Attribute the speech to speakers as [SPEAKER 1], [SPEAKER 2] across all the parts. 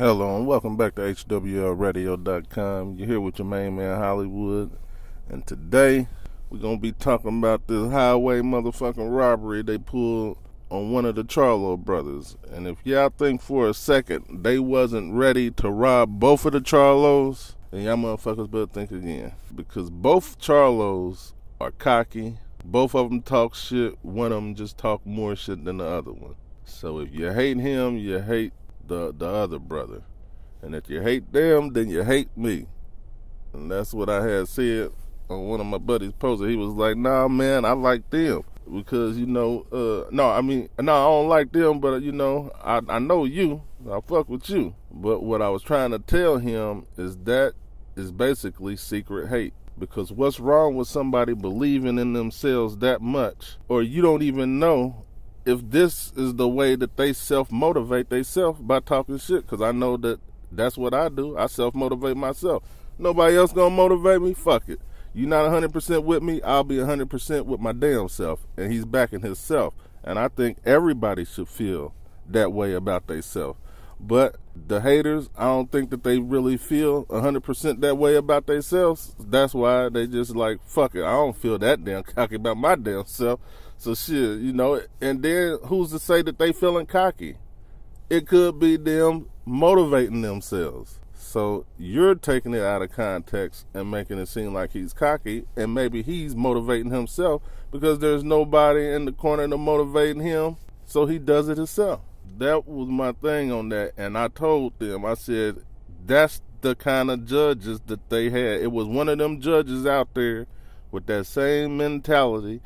[SPEAKER 1] Hello and welcome back to HWLRADIO.com. You're here with your main man Hollywood, and today we're gonna be talking about this highway motherfucking robbery they pulled on one of the Charlo'S brothers. And if y'all think for a second they wasn't ready to rob both of the Charlo'S, then y'all motherfuckers better think again, because both Charlo'S are cocky. Both of them talk shit. One of them just talk more shit than the other one. So if you hate him, you hate the other brother, and if you hate them, then you hate me. And that's what I had said on one of my buddies' posts. He was like, nah man, I like them because I don't like them, but I know you, I fuck with you. But what I was trying to tell him is that is basically secret hate. Because what's wrong with somebody believing in themselves that much, or you don't even know if this is the way that they self-motivate themselves by talking shit? Because I know that that's what I do. I self-motivate myself. Nobody else gonna motivate me? Fuck it. You not 100% with me, I'll be 100% with my damn self. And he's backing himself. And I think everybody should feel that way about themselves. But the haters, I don't think that they really feel 100% that way about themselves. That's why they just like, fuck it, I don't feel that damn cocky about my damn self. So shit, and then who's to say that they feeling cocky? It could be them motivating themselves. So you're taking it out of context and making it seem like he's cocky, and maybe he's motivating himself because there's nobody in the corner to motivating him, so he does it himself. That was my thing on that, and I told them, I said, that's the kind of judges that they had. It was one of them judges out there with that same mentality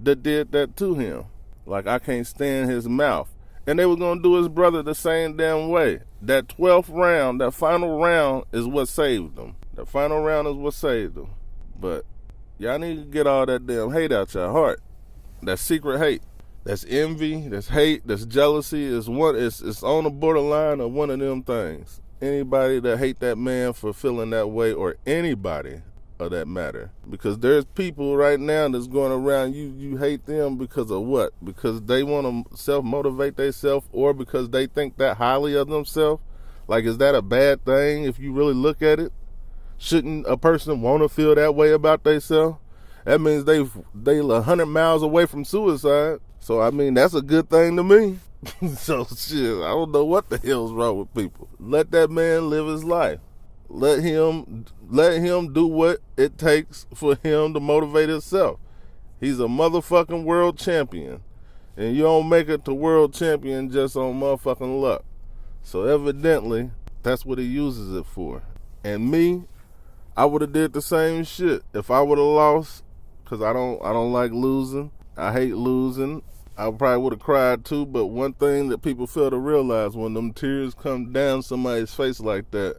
[SPEAKER 1] that did that to him. Like, I can't stand his mouth. And they were going to do his brother the same damn way. That 12th round, that final round is what saved them. That final round is what saved them. But y'all need to get all that damn hate out your heart. That secret hate. That's envy, that's hate, that's jealousy. It's on the borderline of one of them things. Anybody that hate that man for feeling that way, or anybody of that matter. Because there's people right now that's going around, you hate them because of what? Because they want to self-motivate themselves, or because they think that highly of themselves? Like, is that a bad thing if you really look at it? Shouldn't a person want to feel that way about themselves? That means they 100 miles away from suicide. So, I mean, that's a good thing to me. So, shit, I don't know what the hell's wrong with people. Let that man live his life. Let him do what it takes for him to motivate himself. He's a motherfucking world champion. And you don't make it to world champion just on motherfucking luck. So evidently, that's what he uses it for. And me, I would have did the same shit if I would have lost, because I don't like losing. I hate losing. I probably would have cried too, but one thing that people fail to realize, when them tears come down somebody's face like that,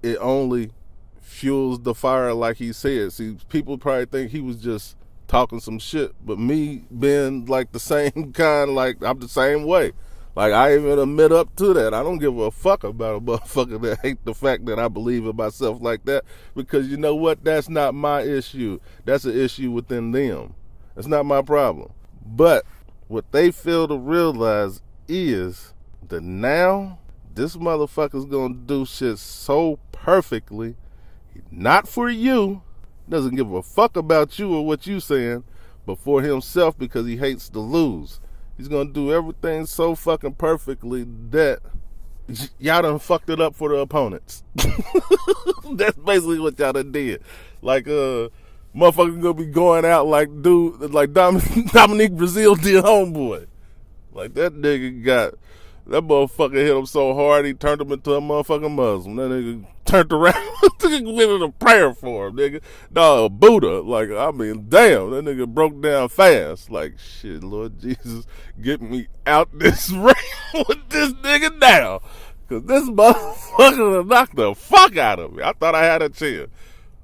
[SPEAKER 1] it only fuels the fire, like he said. See, people probably think he was just talking some shit, but me being like the same kind, like I'm the same way. Like, I even admit up to that. I don't give a fuck about a motherfucker that hate the fact that I believe in myself like that, because you know what? That's not my issue. That's an issue within them. It's not my problem. But what they fail to realize is that now this motherfucker's gonna do shit so perfectly, not for you, doesn't give a fuck about you or what you saying, but for himself, because he hates to lose. He's gonna do everything so fucking perfectly that y'all done fucked it up for the opponents. That's basically what y'all done did. Like, motherfucker gonna be going out like Dominique Brazil did homeboy. Like, that motherfucker hit him so hard he turned him into a motherfucking Muslim. That nigga turned around, went in a prayer for him, nigga. Dog, Buddha. Like, I mean, damn, that nigga broke down fast. Like, shit, Lord Jesus, get me out this ring with this nigga now. Cause this motherfucker knocked the fuck out of me. I thought I had a chance.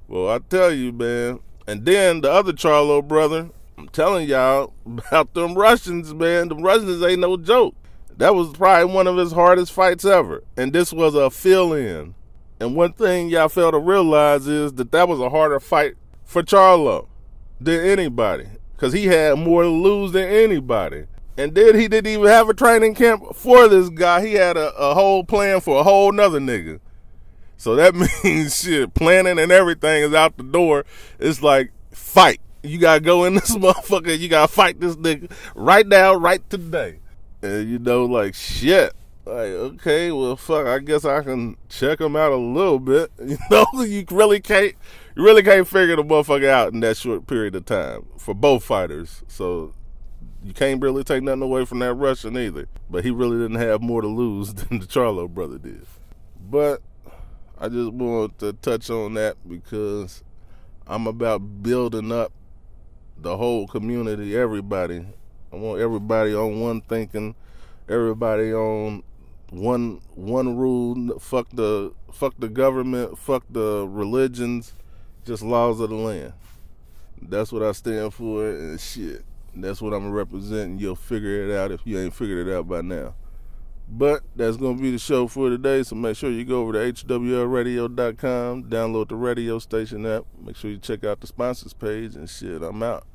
[SPEAKER 1] Well, I tell you, man. And then the other Charlo'S brother, I'm telling y'all about them Russians, man. The Russians ain't no joke. That was probably one of his hardest fights ever. And this was a fill-in. And one thing y'all fail to realize is that was a harder fight for Charlo than anybody. Because he had more to lose than anybody. And then he didn't even have a training camp for this guy. He had a whole plan for a whole nother nigga. So that means shit, planning and everything is out the door. It's like, fight. You gotta go in this motherfucker. You gotta fight this nigga right now, right today. And you know, like, shit. Like, okay, well, fuck, I guess I can check him out a little bit. You know, you really can't figure the motherfucker out in that short period of time for both fighters. So you can't really take nothing away from that Russian either. But he really didn't have more to lose than the Charlo brother did. But I just wanted to touch on that because I'm about building up the whole community, everybody. I want everybody on one thinking, everybody on one rule. Fuck the government, fuck the religions, just laws of the land. That's what I stand for, and shit. That's what I'm gonna represent, and you'll figure it out if you ain't figured it out by now. But that's gonna be the show for today, so make sure you go over to HWLRADIO.com, download the radio station app, make sure you check out the sponsors page, and shit, I'm out.